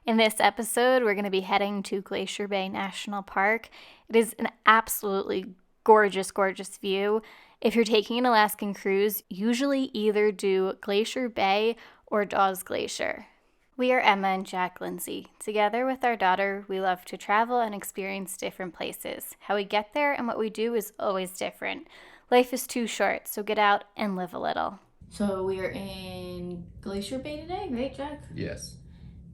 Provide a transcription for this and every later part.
In this episode, we're going to be heading to Glacier Bay National Park. It is an absolutely gorgeous, gorgeous view. If you're taking an Alaskan cruise, usually either do Glacier Bay or Dawes Glacier. We are Emma and Jack Lindsay. Together with our daughter, we love to travel and experience different places. How we get there and what we do is always different. Life is too short, so get out and live a little. So we are in Glacier Bay today, right, Jack? Yes.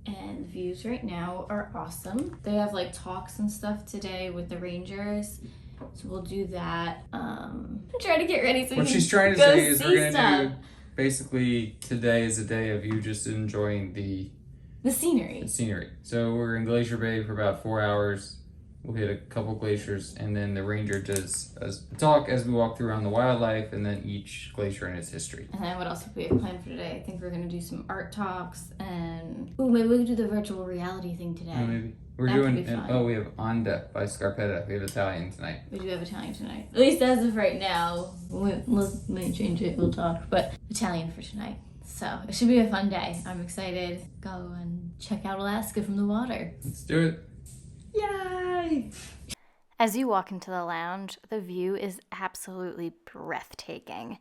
And the views right now are awesome. They have like talks and stuff today with the rangers, so we'll do that. I'm trying to get ready so what she's trying to say is we're gonna do basically today is a day of you just enjoying the scenery. So we're in Glacier Bay for about 4 hours. We'll hit a couple glaciers, and then the ranger does a talk as we walk through around the wildlife, and then each glacier and its history. And then what else have we have planned for today? I think we're going to do some art talks, and maybe we could do the virtual reality thing today. Oh, maybe. We're doing, we have On Deck by Scarpetta. We have Italian tonight. We do have Italian tonight. At least as of right now. We may change it, we'll talk, but Italian for tonight. So it should be a fun day. I'm excited. Go and check out Alaska from the water. Let's do it. Yay! As you walk into the lounge, the view is absolutely breathtaking.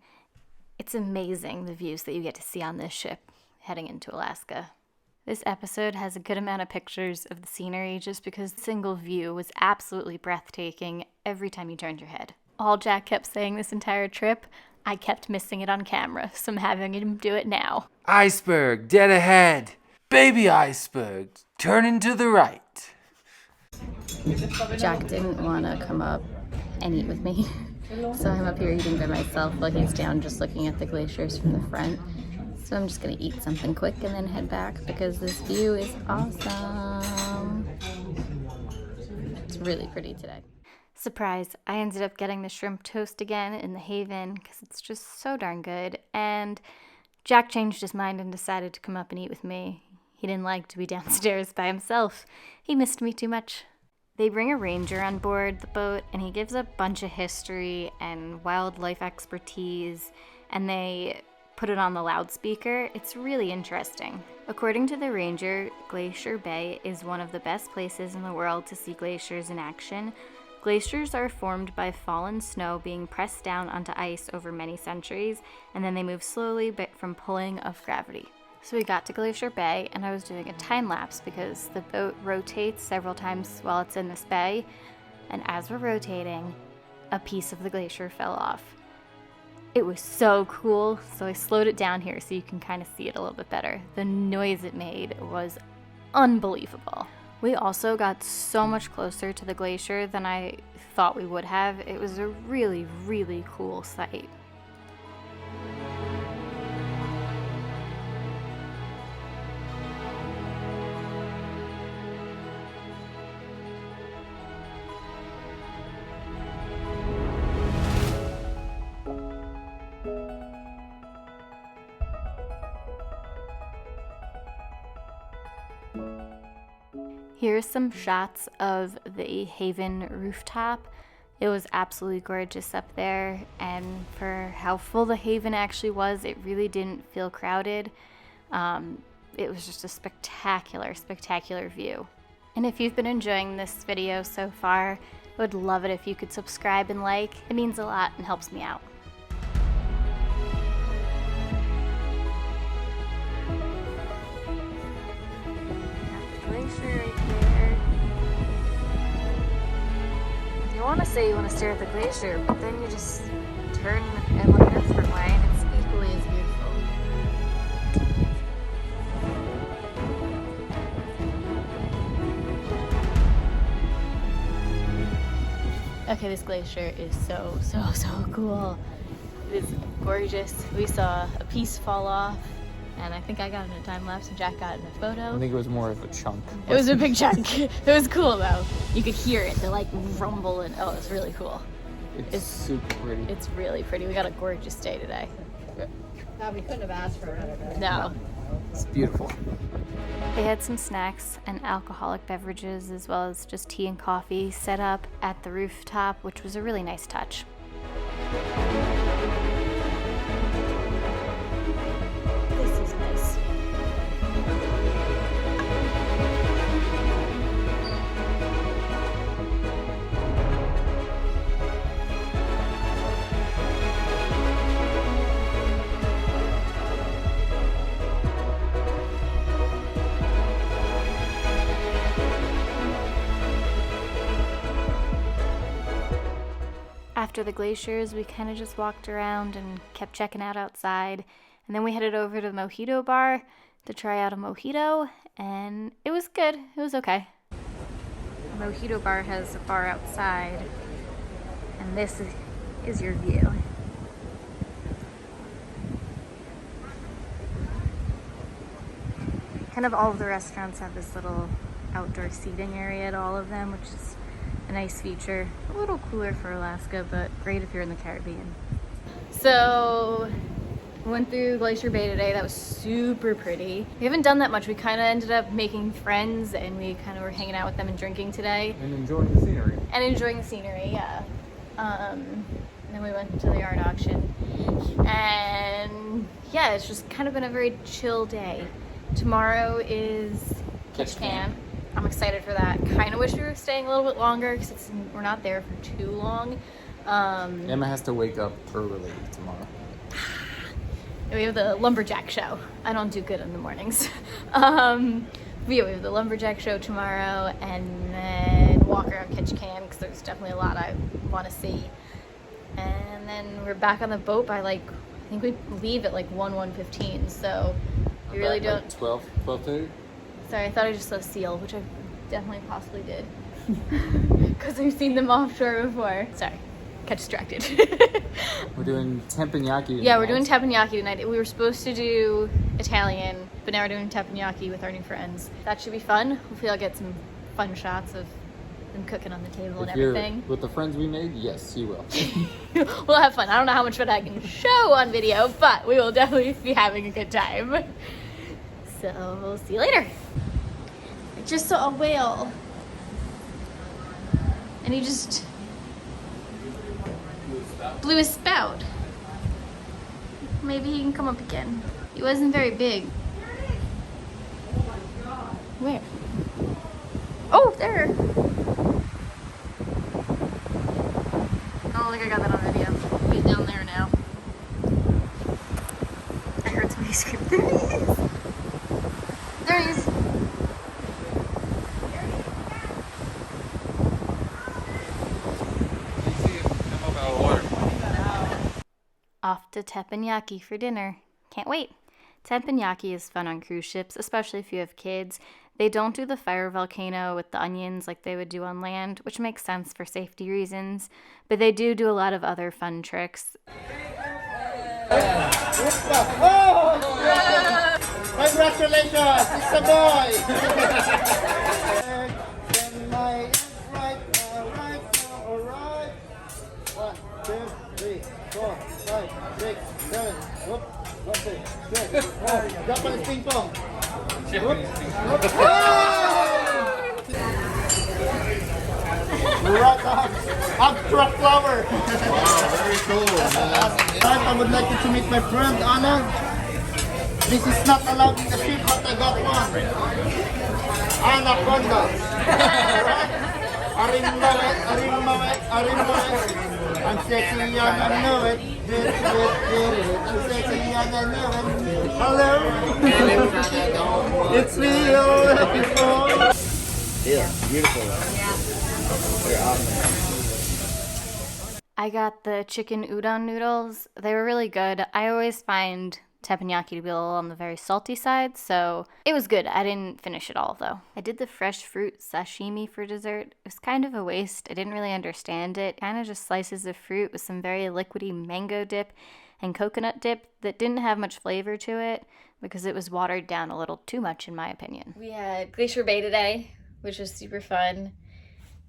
It's amazing the views that you get to see on this ship heading into Alaska. This episode has a good amount of pictures of the scenery just because the single view was absolutely breathtaking every time you turned your head. All Jack kept saying this entire trip, I kept missing it on camera, so I'm having him do it now. Iceberg, dead ahead. Baby iceberg, turning to the right. Jack didn't want to come up and eat with me, so I'm up here eating by myself while he's down just looking at the glaciers from the front. So I'm just going to eat something quick and then head back because this view is awesome. It's really pretty today. Surprise, I ended up getting the shrimp toast again in the Haven because it's just so darn good, and Jack changed his mind and decided to come up and eat with me. He didn't like to be downstairs by himself. He missed me too much. They bring a ranger on board the boat, and he gives a bunch of history and wildlife expertise, and they put it on the loudspeaker. It's really interesting. According to the ranger, Glacier Bay is one of the best places in the world to see glaciers in action. Glaciers are formed by fallen snow being pressed down onto ice over many centuries, and then they move slowly but from pulling of gravity. So we got to Glacier Bay, and I was doing a time lapse because the boat rotates several times while it's in this bay, and as we're rotating, a piece of the glacier fell off. It was so cool, so I slowed it down here so you can kind of see it a little bit better. The noise it made was unbelievable. We also got so much closer to the glacier than I thought we would have. It was a really, really cool sight. Here's some shots of the Haven rooftop. It was absolutely gorgeous up there, and for how full the Haven actually was, it really didn't feel crowded. It was just a spectacular, spectacular view. And if you've been enjoying this video so far, I would love it if you could subscribe and like. It means a lot and helps me out. Glacier right there. You want to say you want to stare at the glacier, but then you just turn and look a different way, and it's equally as beautiful. Okay, this glacier is so cool. It is gorgeous. We saw a piece fall off, and I think I got in a time lapse and Jack got in a photo. I think it was more of a chunk. It was a big chunk. It was cool though. You could hear it. The like rumble, and oh, it's really cool. It's super pretty. It's really pretty. We got a gorgeous day today. Yeah. No, we couldn't have asked for it. No. It's beautiful. They had some snacks and alcoholic beverages as well as just tea and coffee set up at the rooftop, which was a really nice touch. This is nice. after the glaciers, we kind of just walked around and kept checking out outside. And then we headed over to the mojito bar to try out a mojito, and it was good. It was okay. The mojito bar has a bar outside, and this is your view. Kind of all of the restaurants have this little outdoor seating area at all of them, which is a nice feature. A little cooler for Alaska, but great if you're in the Caribbean. So, we went through Glacier Bay today. That was super pretty. We haven't done that much. We kind of ended up making friends, and we kind of were hanging out with them and drinking today. And enjoying the scenery. Yeah. And then we went to the art auction. And yeah, it's just kind of been a very chill day. Tomorrow is Catch Camp. I'm excited for that. Kind of wish we were staying a little bit longer because we're not there for too long. Emma has to wake up early tomorrow. We have the lumberjack show. I don't do good in the mornings. But yeah, we have the lumberjack show tomorrow, and then walk around Catch Camp because there's definitely a lot I want to see. And then we're back on the boat by I think we leave at 1:15. So we really don't. 12:30. Sorry, I thought I just saw a seal, which I definitely possibly did. Because I've seen them offshore before. Sorry, got distracted. We're doing teppanyaki. Yeah, we're doing teppanyaki tonight. We were supposed to do Italian, but now we're doing teppanyaki with our new friends. That should be fun. Hopefully I'll get some fun shots of them cooking on the table and everything. With the friends we made, yes, you will. We'll have fun. I don't know how much fun I can show on video, but we will definitely be having a good time. So we'll see you later. I just saw a whale. And he just blew his spout. Maybe he can come up again. He wasn't very big. Where? Oh, there. I don't think I got that on video. He's down there now. I heard somebody scream. There he is. There he is. Off to teppanyaki for dinner. Can't wait. Teppanyaki is fun on cruise ships, especially if you have kids. They don't do the fire volcano with the onions like they would do on land, which makes sense for safety reasons, but they do a lot of other fun tricks. Congratulations, it's a boy! Alright. 1, 2, 3, 4, 5, 6, 7. Whoop. 1, 2, 3, 4. Japanese ping pong. Right on. Abstract flower. Very cool. I would like to meet my friend Anna. This is not allowed in the ship, but I got one. Anaconda. Arimawek. I'm sexy young, I know it. I'm sexy young, I know it. Hello. It's real. Happy fall. Yeah, beautiful. They're awesome. I got the chicken udon noodles. They were really good. I always find teppanyaki to be a little on the very salty side, so it was good. I didn't finish it all, though. I did the fresh fruit sashimi for dessert. It was kind of a waste. I didn't really understand it. Kind of just slices of fruit with some very liquidy mango dip and coconut dip that didn't have much flavor to it because it was watered down a little too much, in my opinion. We had Glacier Bay today, which was super fun.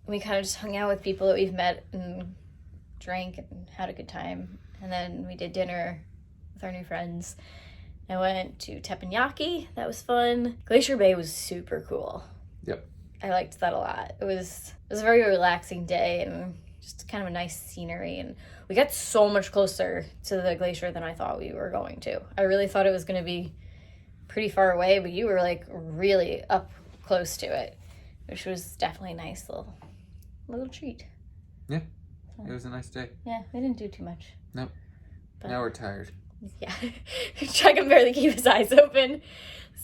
We kind of just hung out with people that we've met and drank and had a good time. And then we did dinner with our new friends. I went to teppanyaki. That was fun. Glacier Bay was super cool. Yep. I liked that a lot. It was a very relaxing day and just kind of a nice scenery. And we got so much closer to the glacier than I thought we were going to. I really thought it was going to be pretty far away, but you were really up close to it, which was definitely a nice little treat. Yeah. It was a nice day. Yeah, we didn't do too much. Nope. But now we're tired. Yeah. Chuck can barely keep his eyes open.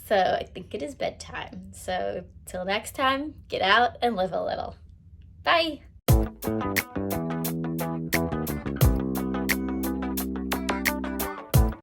So I think it is bedtime. So till next time, get out and live a little. Bye.